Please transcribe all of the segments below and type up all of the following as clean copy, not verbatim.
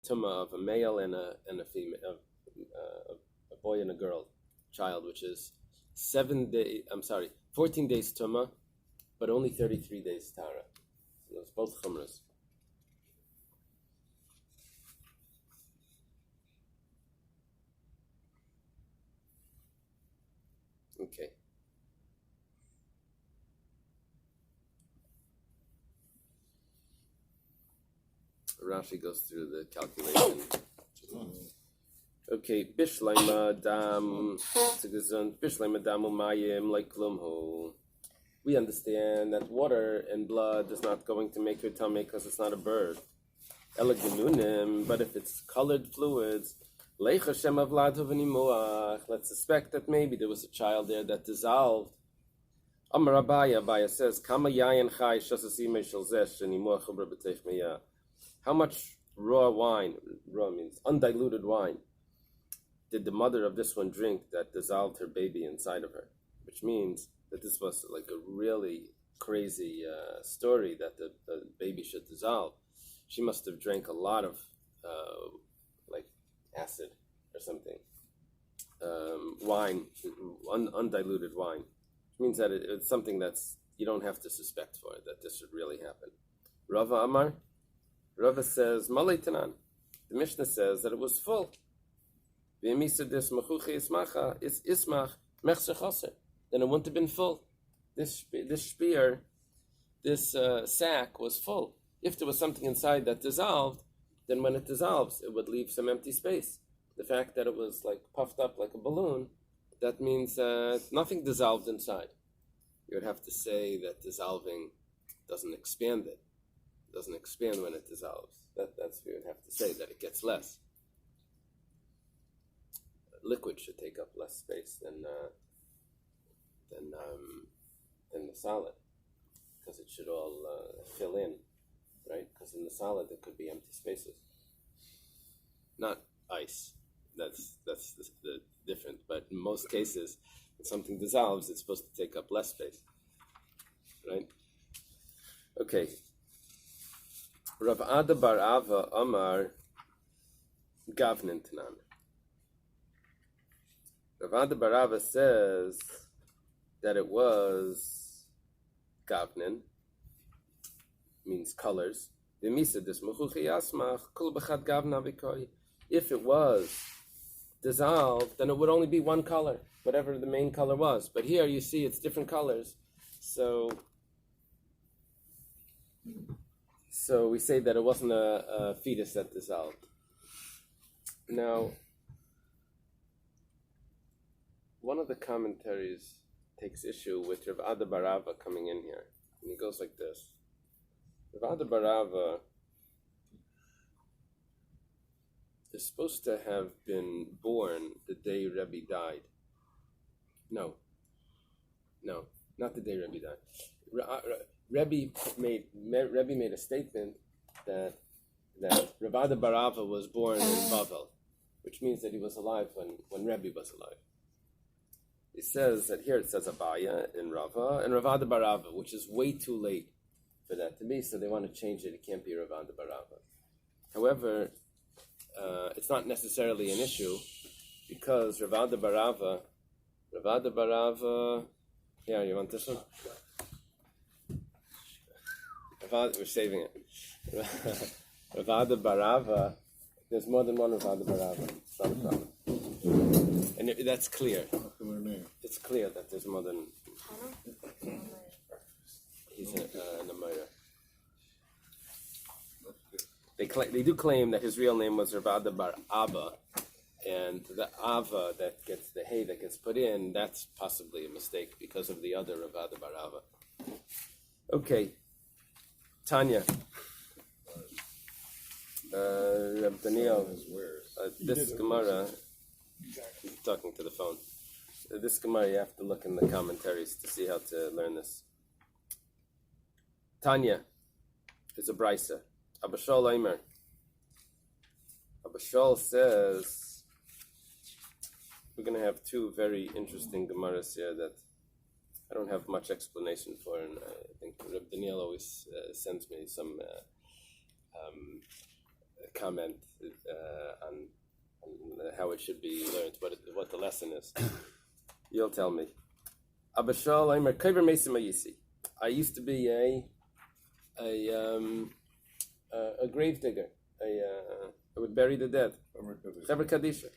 tumah of a male and a female, a boy and a girl, child, which is 14 days tumah, but only 33 days tara. So those both chumras. Okay. Rashi goes through the calculation. Okay, Bishleima dam Bishleima damu mayim like klumhu. We understand that water and blood is not going to make your tummy because it's not a bird. Elagenunim, but if it's colored fluids, leicha shem avlad hovenimuach. Let's suspect that maybe there was a child there that dissolved. Amar Abaya says, Kama yayin chai shasasime shel zesh shenimuach chubra b'teich meyah. How much raw wine, raw means undiluted wine, did the mother of this one drink that dissolved her baby inside of her? Which means that this was like a really crazy story that the baby should dissolve. She must have drank a lot of like acid or something. Wine, undiluted wine. Which means that it's something that's, you don't have to suspect for it, that this should really happen. Rava Amar? Rava says, Malay Tanan. The Mishnah says that it was full. Then it wouldn't have been full. This spear, this sack was full. If there was something inside that dissolved, then when it dissolves, it would leave some empty space. The fact that it was like puffed up like a balloon, that means nothing dissolved inside. You would have to say that dissolving doesn't expand it. It doesn't expand when it dissolves. That's what you would have to say, that it gets less. Liquid should take up less space than the solid, because it should all fill in, right? Because in the solid there could be empty spaces. Not ice. That's the different. But in most cases, when something dissolves, it's supposed to take up less space, right? Okay. Rav Ada bar Ava Amar Gavnin Tanan. Rav Ada bar Ava says that it was Gavnin, means colors. If it was dissolved, then it would only be one color, whatever the main color was. But here you see it's different colors. So we say that it wasn't a fetus that dissolved. Now, one of the commentaries takes issue with Rav Ada bar Ava coming in here. And he goes like this. Rav Ada bar Ava is supposed to have been born the day Rebbe died. No, not the day Rebbe died. Rebbe made a statement that Rav Ada bar Ava was born in Bavel, which means that he was alive when Rebbe was alive. It says that here it says Abaya in Rava and Rav Ada bar Ava, which is way too late for that to be, so they want to change it. It can't be Rav Ada bar Ava. However, it's not necessarily an issue because Rav Ada bar Ava, yeah, you want this one? We're saving it. Rav Ada bar Ava, there's more than one Rav Ada bar Ava. It's not a problem. And that's clear. It's clear that there's more than... He's an Amira. They do claim that his real name was Rav Ada bar Abba, and the Ava that gets the hay that gets put in, that's possibly a mistake because of the other Rav Ada bar Ava. Okay, Tanya. Reb Daniel, this Gemara, talking to the phone. This Gemara, you have to look in the commentaries to see how to learn this. Tanya is a brisa. Abba Shaul Aimer. Abba Shaul says, we're going to have two very interesting Gemaras here that I don't have much explanation for, and I think Reb Daniel always sends me some comment on how it should be learned, what the lesson is. You'll tell me. Abashal, I'm a kaver mesim ayisi. I used to be a grave digger. I would bury the dead. Chaver kadisha.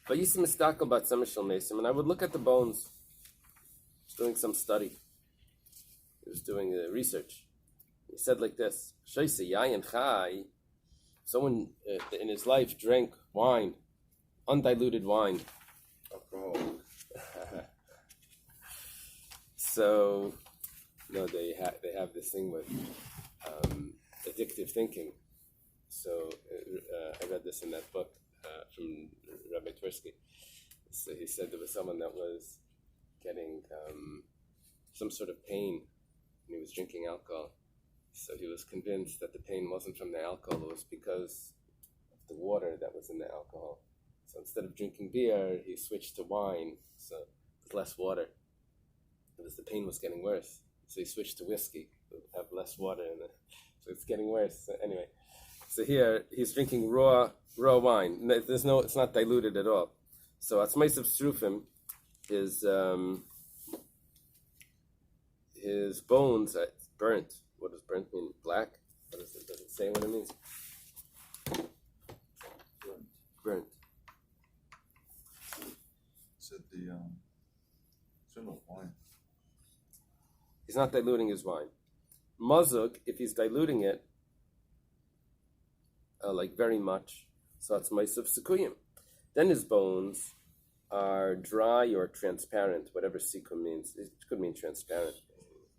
But I used to mistakel about samishal mesim, and I would look at the bones. I was doing some study. He was doing research. He said like this: Shaisi yayin chai. Someone in his life drank wine, undiluted wine. Alcohol. So, they have this thing with addictive thinking. So I read this in that book from Rabbi Tversky. So he said there was someone that was getting some sort of pain and he was drinking alcohol. So he was convinced that the pain wasn't from the alcohol, it was because of the water that was in the alcohol. So instead of drinking beer, he switched to wine, so with less water. Because the pain was getting worse. So he switched to whiskey, to have less water in it. So it's getting worse. So anyway, so here he's drinking raw wine. It's not diluted at all. So Atzmais of Strufim, his bones are burnt. What does burnt mean? Black? What is it? Does it say what it means? Burnt. Said the symbol wine. He's not diluting his wine. Mazug, if he's diluting it, like very much, so it's Maisav Sikuyim. Then his bones are dry or transparent, whatever Sikum means. It could mean transparent.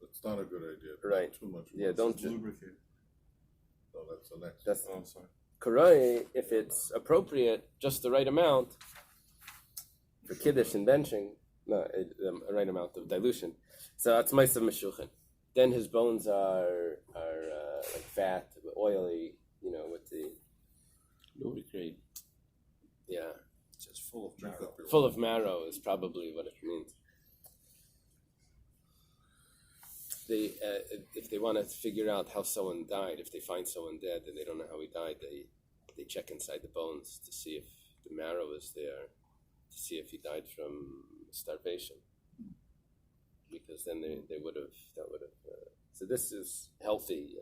It's not a good idea. Right. Too much. Yeah, don't lubricate. No, that's the next. That's, oh, sorry. Karai, if it's appropriate, just the right amount for Kiddush and benching, a right amount of dilution. So that's Maisav Meshuchin. Then his bones are like fat, oily, with the lubricate. Yeah. It's full of marrow. Full of marrow is probably what it means. If they want to figure out how someone died, if they find someone dead and they don't know how he died, they check inside the bones to see if the marrow is there, to see if he died from starvation. Because then that would have. So this is healthy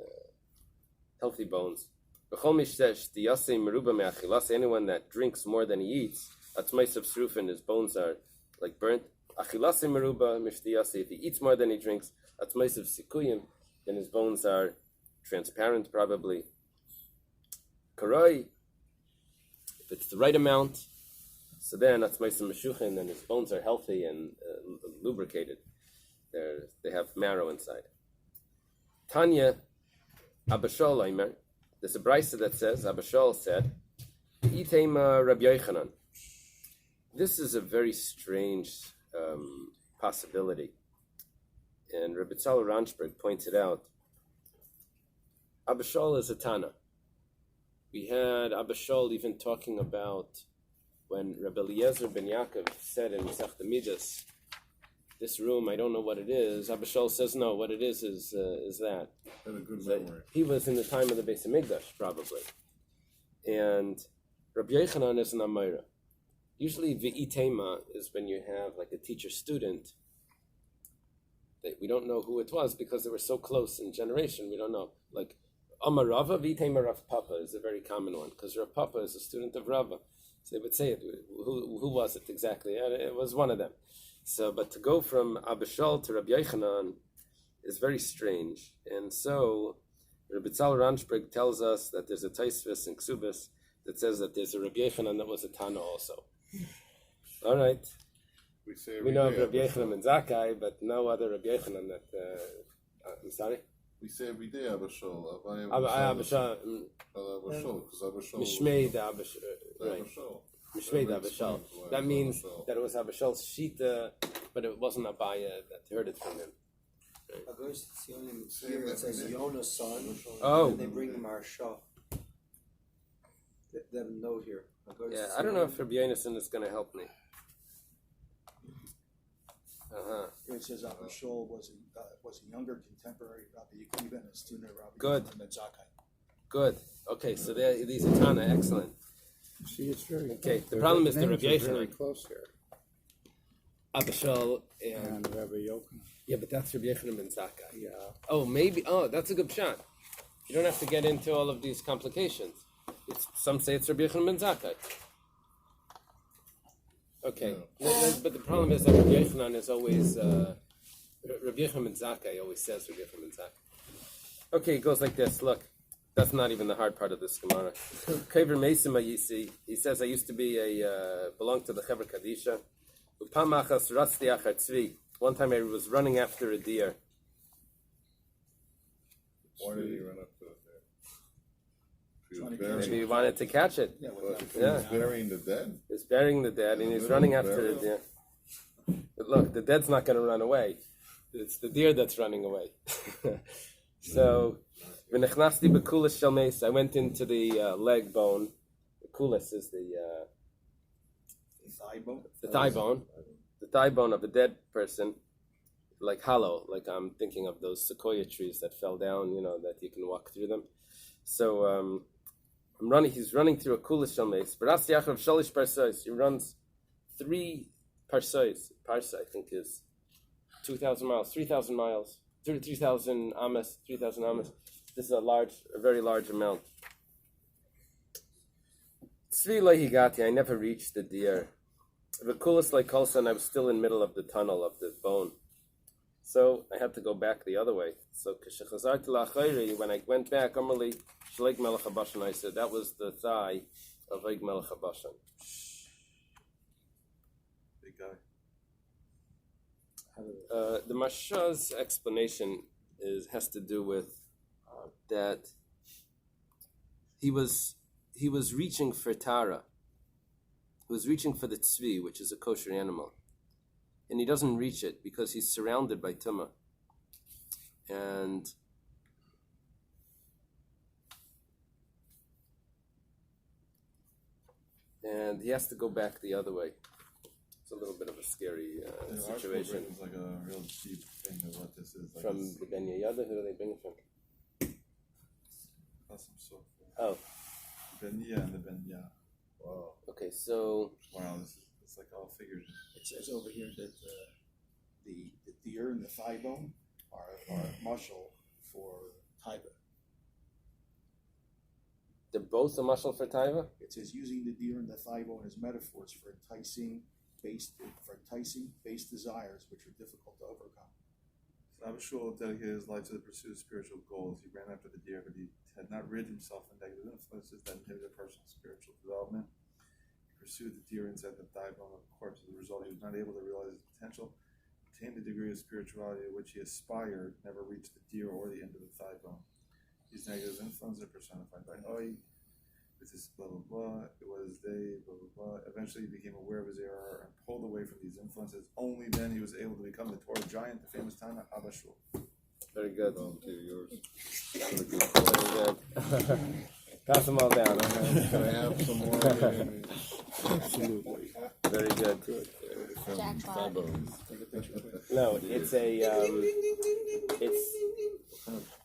bones. Anyone that drinks more than he eats, his bones are like burnt. If he eats more than he drinks, then his bones are transparent probably. Karoi, if it's the right amount, so then then his bones are healthy and lubricated. They have marrow inside. Tanya, Abashol Aimer, there's a brisa that says, Abashol said, Itema Rabbi Yochanan. This is a very strange possibility. And Rabbi Tzal Ranchberg pointed out, Abashol is a Tana. We had Abashol even talking about when Rabbi Eliezer ben Yaakov said in Masechta Midas, this room, I don't know what it is. Abashol says, no, what it is that. And a good memory. He was in the time of the Beis Hamikdash, probably. And Rabbi Yochanan is an Amira. Usually, V'itema is when you have like a teacher-student. We don't know who it was because they were so close in generation. We don't know. Like, Amarava, V'itema Rav Papa is a very common one because Rav Papa is a student of Rava. So they would say it. Who was it exactly? It was one of them. So, but to go from Abashol to Rabbi Yochanan is very strange. And so, Rabbi Tzal Ranchberg tells us that there's a Taisvis in Ksubis that says that there's a Rabbi Yochanan that was a Tana also. All right. We know of Rabbi Yochanan and Zakkai, but no other Rabbi Yochanan that... I'm sorry? We say every day Abashol. Abashol. Because Abashol... Mishmei da Abashol. Right. Mishmei da Abashol. That means that it was Abashol's Shita, but it wasn't Abaya that heard it from him. August here it says Yonah's son. Oh. And they bring him Marsha. They have a note here. Yeah, I don't know if Rabbi Yonason is going to help me. It says Abashol was a younger contemporary Rabbi Akiva and a student of Rabbi Good. Yochanan ben Zakkai. Good. Okay, so these are Tana, excellent. See, it's very Okay, close. the problem is the names Rabbi are very Yochanan. close here. Abishal and... And Rabbi Yochanan. Yeah, but that's Rabbi Yochanan ben Zakkai. Yeah. Oh, maybe... Oh, that's a good shot. You don't have to get into all of these complications. Some say it's Rabbi Yochanan ben Zakkai. Okay, but the problem is that Rabbi Yochanan is always... Rabbi Yochanan ben Zakkai always says Rabbi Yochanan ben Zakkai. Okay, it goes like this. Look, that's not even the hard part of this Gemara. Kaver Mesim Ayisi, he says, I used to be belong to the Chevra Kadisha. Upamachas Ratzti Achar Tzvi. One time I was running after a deer. Why did he run up to it there? He was Maybe burying, he wanted to catch it. he Yeah. was burying the dead. He's burying the dead and he's running after a deer. But look, the dead's not going to run away. It's the deer that's running away. So, v'nechnasti b'kulas shel meis. I went into the leg bone. The kulas is the thigh bone. the thigh bone. The thigh bone of a dead person, like hollow. Like I'm thinking of those sequoia trees that fell down. You know that you can walk through them. So I'm running. He's running through a kulas shel meis. B'ras yachav shalish parsais. He runs 3 parsais. Parsa I think is 2,000 miles, 3,000 miles. 3,000 amas, 3,000 amas. This is a very large amount. Tzvi higati, I never reached the deer. V'kulas like kolsan, I was still in the middle of the tunnel of the bone. So I had to go back the other way. So k'shechazarti la'achayri, when I went back, Amarli, shleik melech habashan, I said, that was the thigh of Eig melech habashan. Big guy. The Masha's explanation has to do with that he was reaching for Tara. He was reaching for the tzvi, which is a kosher animal, and he doesn't reach it because he's surrounded by tumah, and he has to go back the other way. It's a little bit of a scary situation. It's like a real deep thing of what this is. Like From the Ben Yehoyada, who do they bring it from? Custom soap. Oh, Ben and the Ben Wow. okay, so Wow, it's like all figures. It says over here that the deer and the thigh bone are muscle for taiva. they're both a muscle for taiva? It says using the deer and the thigh bone as metaphors for enticing base desires which are difficult to overcome. Abishul dedicated his life to the pursuit of spiritual goals. He ran after the deer, but he had not rid himself of negative influences that inhibited a person's spiritual development. He pursued the deer inside the thigh bone of the corpse. As a result, he was not able to realize his potential, attain the degree of spirituality at which he aspired, never reached the deer or the end of the thigh bone. These negative influences are personified by Hoi. With his blah blah blah, it was they, blah blah blah. Eventually he became aware of his error and pulled away from these influences. Only then he was able to become the Torah giant, the famous Tana Abashul. Very good. Volunteer yours. Very good. Pass them all down. Can I have some more? Absolutely. Very good. From thigh bones. No,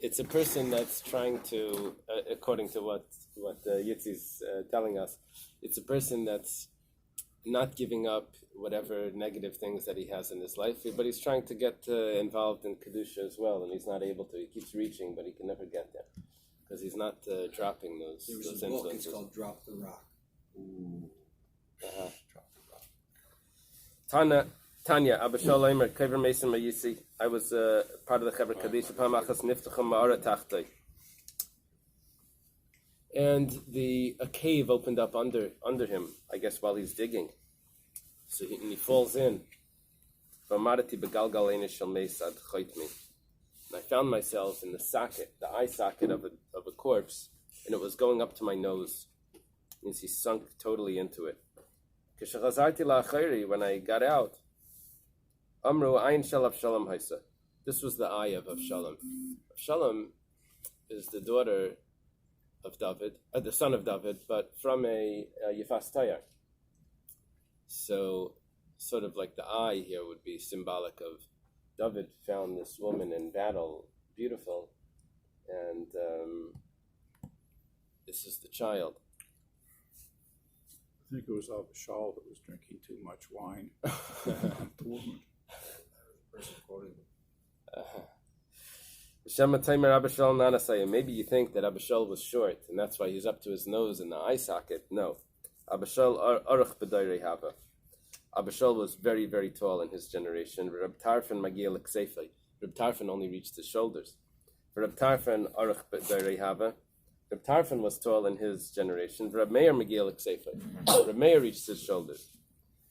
it's a person that's trying to, according to what Yitzi's telling us, it's a person that's not giving up whatever negative things that he has in his life, but he's trying to get involved in Kedusha as well, and he's not able to. He keeps reaching, but he can never get there because he's not dropping those There was those a book, influences. it's called Drop the Rock. Tanya, Abba Shalom, Kever Mason Mayisi. I was part of the Chevra Kadisha Pamachas Niftacham Ma'ara Tachtay. And a cave opened up under him, I guess, while he's digging. So he falls in. And I found myself in the socket, the eye socket of a corpse, and it was going up to my nose. It means he sunk totally into it. When I got out, Amru Ayin Shel Avshalom Haisa. This was the eye of Avshalom. Avshalom is the daughter of David, the son of David, but from a Yifas Tayar. So, sort of like the eye here would be symbolic of David found this woman in battle, beautiful, and This is the child. I think it was Abba Shaul that was drinking too much wine. Maybe you think that Abba Shaul was short, and that's why he's up to his nose in the eye socket. No. Abba Shaul Aruch B'dayrei Hava. Abba Shaul was very, very tall in his generation. Reb Tarfon Magiel Ksefei. Reb Tarfon only reached his shoulders. Reb Tarfon Aruch B'dayrei Hava. Reb Tarfon was tall in his generation. Reb Meir Magiel Ksefei. Reb Meir reached his shoulders.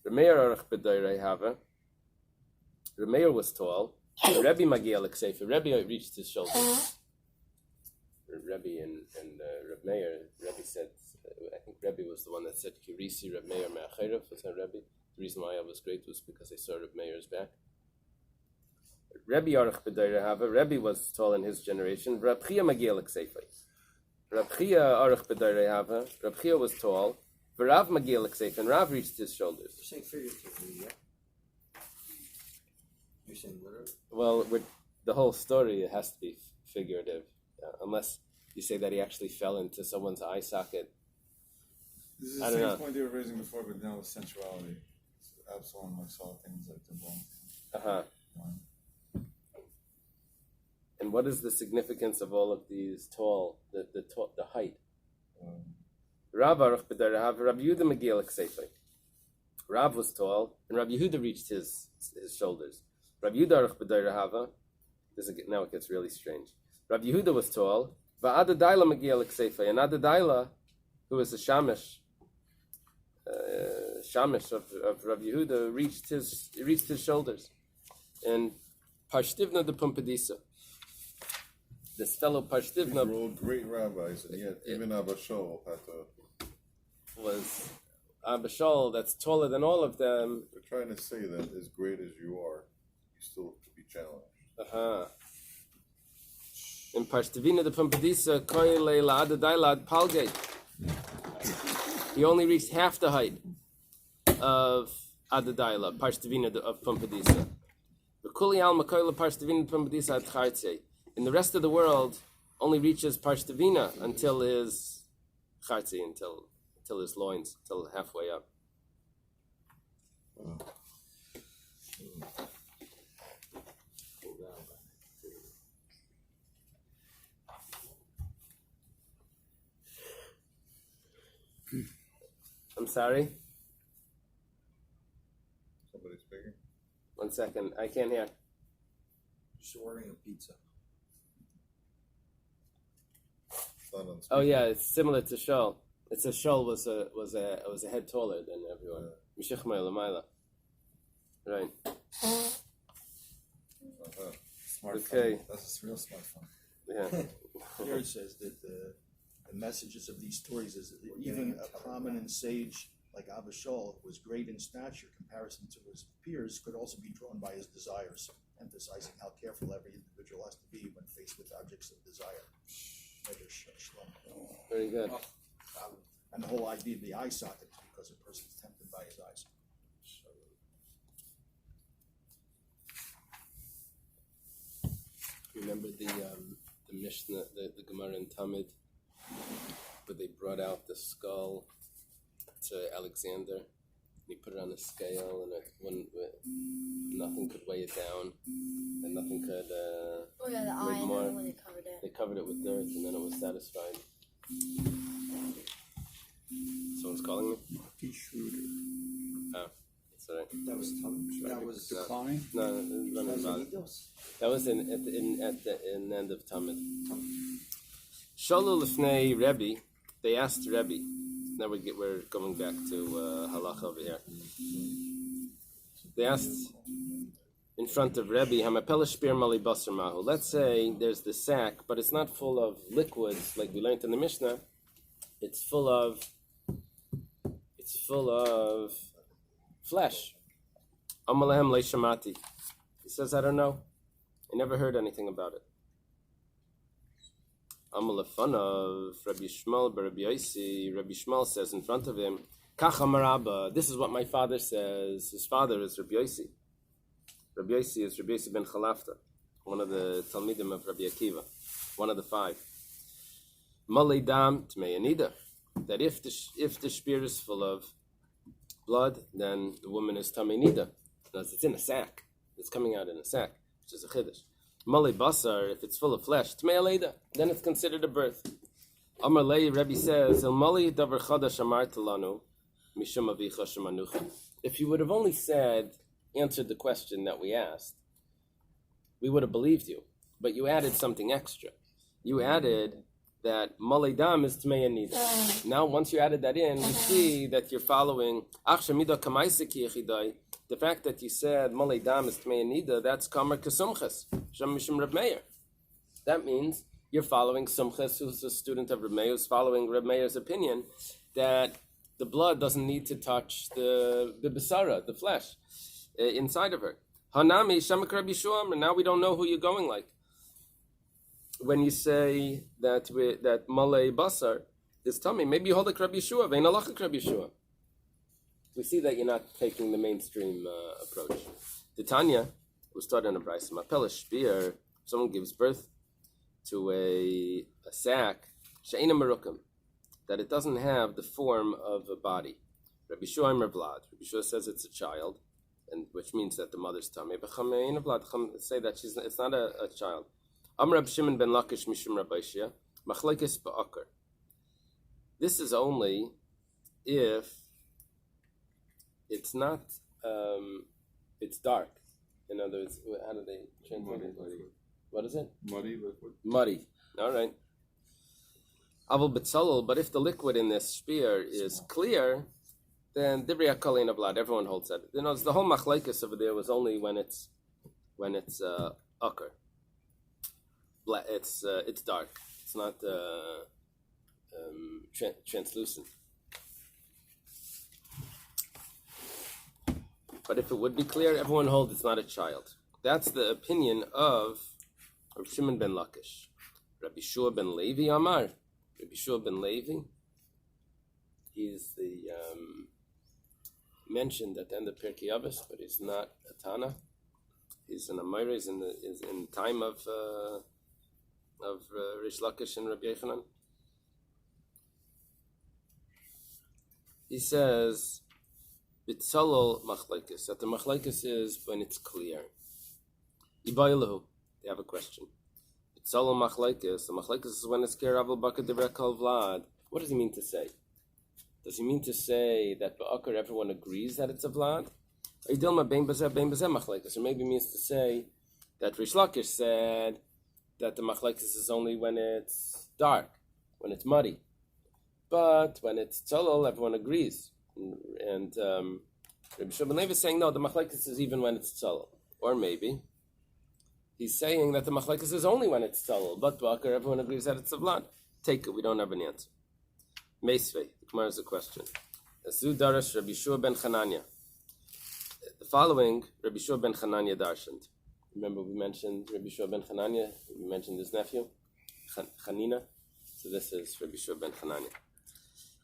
Reb Meir Aruch B'dayrei Hava. Reb Meir was tall. Rebbe Magiel Ksefei. Rebbe reached his shoulders. Rebbe and Reb Meir. Rebbe said, I think Rebbe was the one that said, Kirisi Reb Meir Me'acheref. Was that Rebbe? The reason why I was great was because they saw Reb Meir's back. Rebbe Aruch B'dayrei Hava. Rebbe was tall in his generation. Reb Chia Magiel Ksefei. Reb Chia Aruch B'dayrei Hava. Reb Chia was tall. Rav Magiel Ksefei. And Rav reached his shoulders. You're saying figuratively, yeah? You're saying literally? Well, the whole story it has to be figurative, unless you say that he actually fell into someone's eye socket. This is I the don't same know. point they were raising before, but now with sensuality. So Absalom saw things like the wrong thing. And what is the significance of all of these tall, the height? Rav Aruch B'dayrei Hava, Rabbi Yehuda Magiel Ksefei. Rav was tall, and Rabbi Yehuda reached his shoulders. Rabbi Yehuda Aruch B'dayrei Hava. Now it gets really strange. Rabbi Yehuda was tall, Va'ada Daila Magiel Ksefei, and Ada Daila, who was a shamish of Rabbi Yehuda, reached his shoulders. And Parshtivna de Pumpadisa, this fellow These Parshtivna were all great rabbis, and yet even Abba Shaul had to. was Abba Shaul, that's taller than all of them. They're trying to say that as great as you are, you still have to be challenged. In Parshtivina de Pumpadisa, Koyle La'ada Dailad Palgate. He only reached half the height of Adadaila, Parshtivina of Pumpadisa. In the rest of the world, only reaches Parshtivina until his Chartzi, until his loins, till halfway up. I'm sorry. Somebody speaking? 1 second. I can't hear. Just ordering a pizza. It's not on Oh yeah, it's similar to Shaul. It's a Shaul was a head taller than everyone. Mishich Ma'ila. Right. Smartphone. Okay. That's a real smartphone. Yeah. Here it says that the messages of these stories is that even a prominent sage like Abba Shaul was great in stature. Comparison to his peers could also be drawn by his desires, emphasizing how careful every individual has to be when faced with objects of desire. Very good. And the whole idea of the eye socket is because a person is tempted by his eyes. Remember the Mishnah, the Gemara in Talmud, where they brought out the skull to Alexander, and he put it on a scale, and nothing could weigh it down, and nothing could the eye, weigh and more. then when they covered it. They covered it with dirt, and then it was satisfied. Someone's calling me? Marty Schroeder. Oh, sorry. That was Decline? No, that was in the end of Talmud. Shalu Lefnei Rebbe, they asked Rebbe. Now we're going back to halacha over here. They asked in front of Rebbe, Hamapela Shpir Mali Basar Mahu. Let's say there's the sack, but it's not full of liquids like we learned in the Mishnah. It's full of flesh. Amalehem Leishamati. He says, I don't know. I never heard anything about it. Amalafanav Rabbi Shmuel Rabbi Yosi. Rabbi Shmuel says in front of him, Kacha Maraba. This is what my father says. His father is Rabbi Yosi. Rabbi Yosi is Rabbi Yosi ben Chalafta, one of the Talmidim of Rabbi Akiva, one of the 5. Malei dam tmei nida. That if the spear is full of blood, then the woman is tamei nida. Because it's in a sack. It's coming out in a sack, which is a chiddush. Malei basar, if it's full of flesh, tmei leida, then it's considered a birth. Amar lei, Rebbe says, El malei davar chadash amarta lanu mishum avicha shemanucha. If you would have only answered the question that we asked, we would have believed you. But you added something extra. You added that malei dam is tmei nida. Now, once you added that in, we see that you're following the fact that you said malei dam is tmei nida. That's kamar kesumchas shem mishum Reb Meir. That means you're following Sumchas, who's a student of Reb Meir, who's following Reb Meir's opinion that the blood doesn't need to touch the besara, the flesh, inside of her. Hanami shamak Rabbi Yeshua, and now we don't know who you're going like. When you say that malei basar is tummy, maybe you hold like Rabbi Yeshua, vein alachik Rabbi Yeshua. We see that you're not taking the mainstream approach. The Tanya, we started on a brayso, mapel spear, someone gives birth to a sack, she'ena merukim, that it doesn't have the form of a body. Rabbi Yeshua Omer Vlad. Rabbi Yeshua says it's a child, and which means that the mother's tummy. But Chamein Vlad say that it's not a child. Amr Rab Shimon ben Lakish mishum Rabbi Shia machlekes ba'akar. This is only if it's not. It's dark. In other words, how do they translate it? What is it? Muddy liquid. Muddy. All right. Avol betzalel, but if the liquid in this spear is clear, then divrei hakolin blood. Everyone holds that. You know, the whole machlekes over there was only when it's ukar. It's dark. It's not translucent. But if it would be clear, everyone holds it's not a child. That's the opinion of Rabbi Shimon ben Lakish. Rabbi Shua ben Levi Amar. Rabbi Shua ben Levi, he's the mentioned at the end of Pirkei Avos, but he's not a Tana. He's an Amir. He's in the time of Rish Lakish and Rabbi Yochanan. He says Bitzalol machlekes, that the machlekes is when it's clear. Ibaylahu, they have a question. Bitzalol machlekes, the machlekes is when it's clear. Avol baka devrekal vlad. What does he mean to say? Does he mean to say that ba'akar everyone agrees that it's a vlad? Or maybe he means to say that Rish Lakish said that the machlekes is only when it's dark, when it's muddy. But when it's tzolol, everyone agrees. And Rabbi Shua ben Levi is saying, no, the machlekes is even when it's tzolol. Or maybe he's saying that the machlekes is only when it's tzolol, but ba'akar everyone agrees that it's a vlad. Take it, we don't have an answer. Meisvei, the Gemara is a question. Azu darash Rabbi Shua ben Chananya. The following, Rabbi Shua ben Chananya darshaned. Remember we mentioned Rabbi Shua ben Chananya, we mentioned his nephew, Chanina. So this is Rabbi Shua ben Chananya.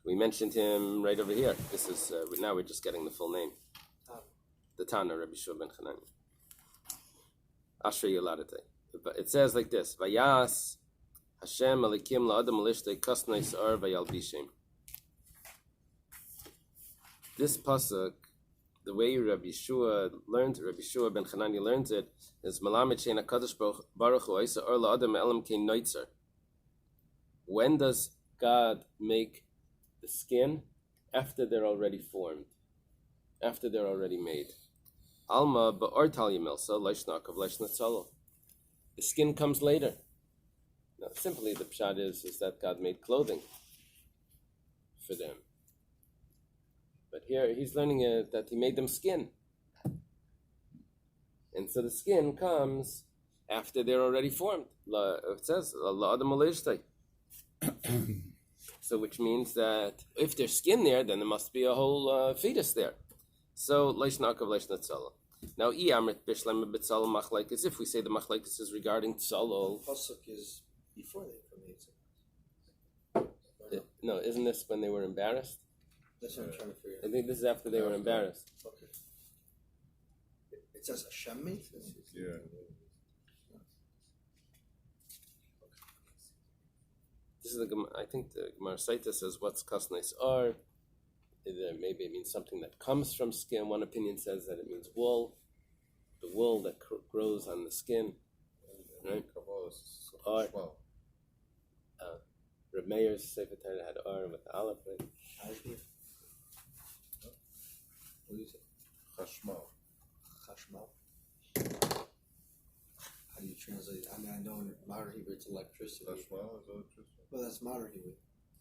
We mentioned him right over here. This is, now we're just getting the full name. The Tana, Rabbi Shua ben Chananya. Ashrei Yoladate. But it says like this, Vayas Hashem alikim la'adam alishtei kasnei sa'ar vayalbishim. This pasuk, the way Rabbi Shua ben Chananya learns it, is Malamed shein HaKadosh Baruch Hu Oisa Or La'adam Elam Kein Noitzer. When does God make the skin? After they're already formed, after they're already made. Alma ba'or tal yimelsa leishnak of leishnatzalo. The skin comes later. Now, simply the pshat is that God made clothing for them. But here he's learning that he made them skin. And so the skin comes after they're already formed. It says, la'adam alishtei. So which means that if there's skin there, then there must be a whole fetus there. So, leishnak of leishnatzala. Now, amrit bishlam b'tzala machlekes. If we say the machlekes is regarding tzalol, Pasuk is before they informate. No, isn't this when they were embarrassed? That's what I'm trying to figure I out. think this is after they were embarrassed. Okay. It says Hashem made this? Yeah. This is I think the Gemara Saita says what's kasnes are. Maybe it means something that comes from skin. One opinion says that it means wool, the wool that grows on the skin. Right? Or Reb Meir's Sefer Torah had R with the aleph. Right? Cashmere. What do you say? Chashmal. Chashmal. How do you translate? I mean, I know in modern Hebrew it's electricity. Chashmal is electricity. Well, that's modern Hebrew.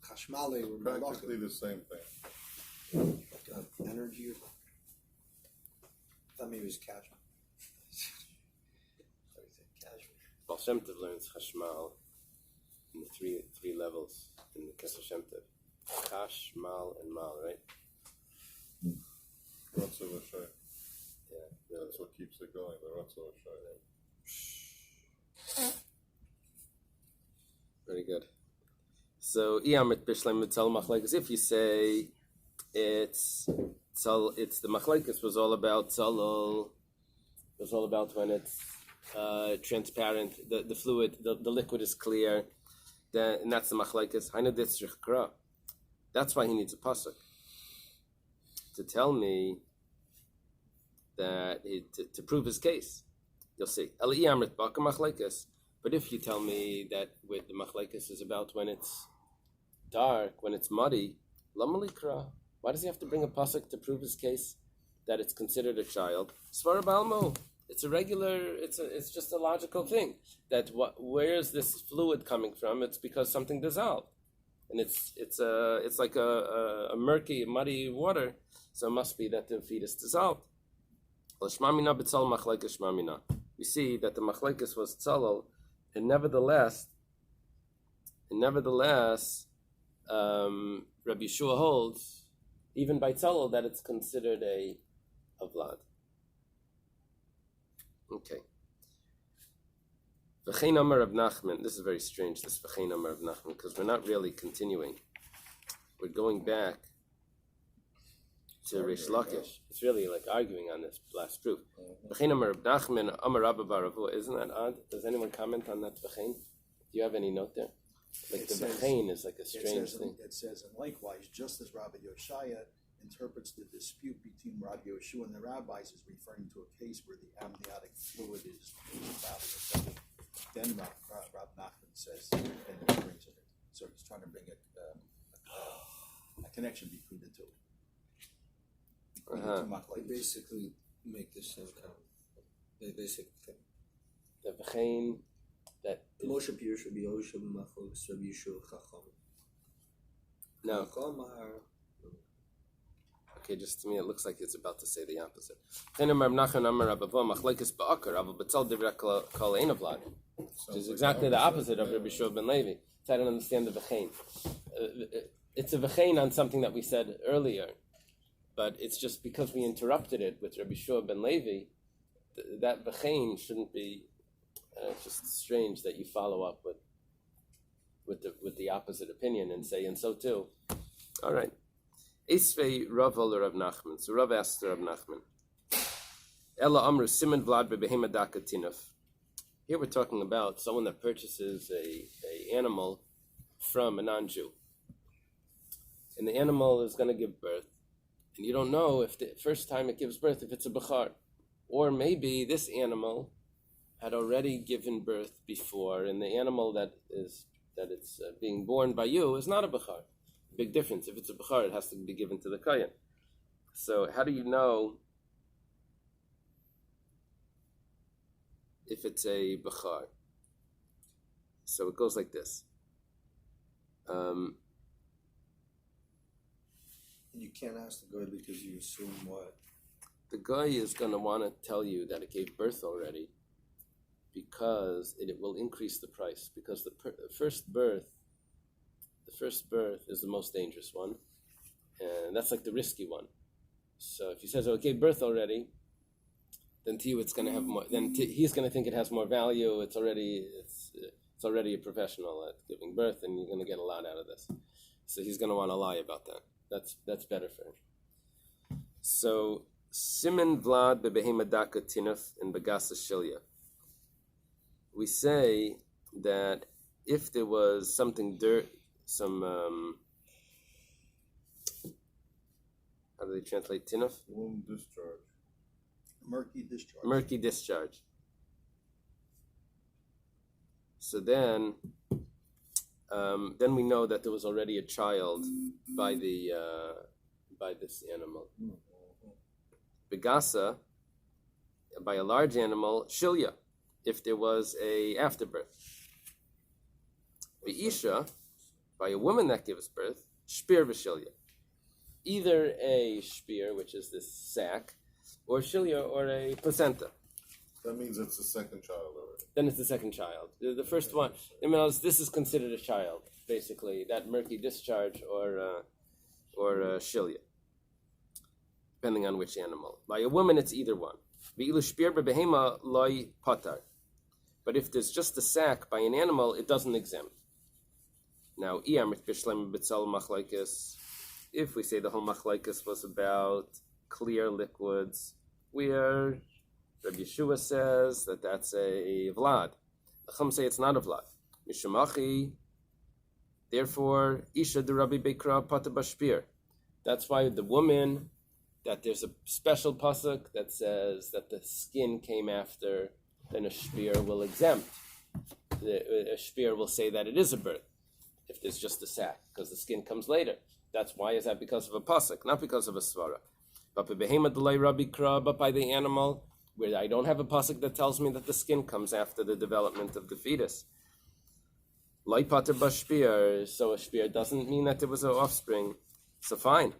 Chashmale were Practically the same thing. like energy or something. I thought maybe it was cashmere. Cashmere. Baal Shem Tov learns Chashmal in the three levels in the Kesef Shem Tov. Chash, Mal, and Mal, right? Ratzo V'Shay. Yeah. That's what keeps it going, the Ratzo V'Shay. Very good. So, Iyamrit Bishleim Mitzal Machlekes. If you say it's the Machlekes was all about Tzalol, was all about when it's transparent, the fluid, the liquid is clear, and that's the Machlekes. That's why he needs a pasuk to tell me that to prove his case. You'll see. But if you tell me that with the machlekes is about when it's dark, when it's muddy, lamalikra. Why does he have to bring a pasuk to prove his case that it's considered a child? Svara balmo. It's a regular. It's just a logical thing that where is this fluid coming from? It's because something dissolved, and it's like a murky, muddy water. So it must be that the fetus dissolved. We see that the machlekes was tzalal, and nevertheless, Rabbi Yeshua holds, even by tzalal, that it's considered a vlad. Okay. V'chein amar Rav Nachman. This is very strange. This v'chein amar Rav Nachman, because we're not really continuing. We're going back to Rish Lakish. It's really like arguing on this last proof. V'chein amar Rav Nachman, amar Rabba bar Ravua. Isn't that odd? Does anyone comment on that v'chein? Do you have any note there? Like the v'chein is like a strange thing. It says, and likewise, just as Rabbi Yoshaya interprets the dispute between Rabbi Yeshua and the rabbis is referring to a case where the amniotic fluid is valuable. Then Rab Nachman says, and he brings it. So he's trying to bring a connection between the two. They basically make the same kind of basic thing. The v'chein that The Moshe Pir should be Osha Machos Rabbi Yeshua Chacham. no. Chacham are Okay, just to me it looks like it's about to say the opposite. Which is exactly the opposite of Rabbi Shua ben Levi. So I don't understand the v'chein. It's a v'chein on something that we said earlier, but it's just because we interrupted it with Rabbi Shua ben Levi, that v'chein shouldn't be. It's just strange that you follow up with the opposite opinion and say, and so too. All right. Esvei Rav Rav Nachman. So Rav asked Rav Nachman. Ella Amru Siman Vlad beBehema Daka Tinuf. Here we're talking about someone that purchases a animal from a non-Jew. And the animal is going to give birth. And you don't know if the first time it gives birth, if it's a Bechar. Or maybe this animal had already given birth before, and the animal that it's being born by you is not a Bechar. Big difference. If it's a Bechar, it has to be given to the Kayan. So how do you know if it's a Bechar? So it goes like this. you can't ask the guy because you assume what? The guy is going to want to tell you that it gave birth already because it will increase the price, because the first birth is the most dangerous one, and that's like the risky one. So if he says, oh, it gave birth already, then to you it's going to have more, he's going to think it has more value. It's already a professional at giving birth, and you're going to get a lot out of this. So he's going to want to lie about that. That's better for him. So Simen Vlad bebehema daka tinuf and begasa shilya. We say that if there was something dirt, some how do they translate tinuf? Womb discharge. Murky discharge. Murky discharge. So then we know that there was already a child by this animal. Begasa, by a large animal, shilya, if there was a afterbirth. Be'isha, by a woman that gives birth, shpir v'shilya. Either a shpir, which is this sac, or shilya, or a placenta. That means it's the second child already. Then it's the second child. The first one, this is considered a child, basically, that murky discharge or shilya, depending on which animal. By a woman, it's either one. But if there's just a sac by an animal, it doesn't exempt. Now, if we say the whole machlaikas was about clear liquids, where Rabbi Yeshua says that that's a vlad. The Chum say it's not a vlad. Mishamachi, therefore, Isha de Rabbi Bekra Pata Bashpir. That's why the woman, that there's a special pasuk that says that the skin came after, then a shpir will exempt. A shpir will say that it is a birth, if there's just a sac, because the skin comes later. That's why is that because of a pasuk, not because of a svara. But by the animal, where I don't have a pasuk that tells me that the skin comes after the development of the fetus. Lai pater bashpir, so a shpir doesn't mean that there was an offspring. So fine.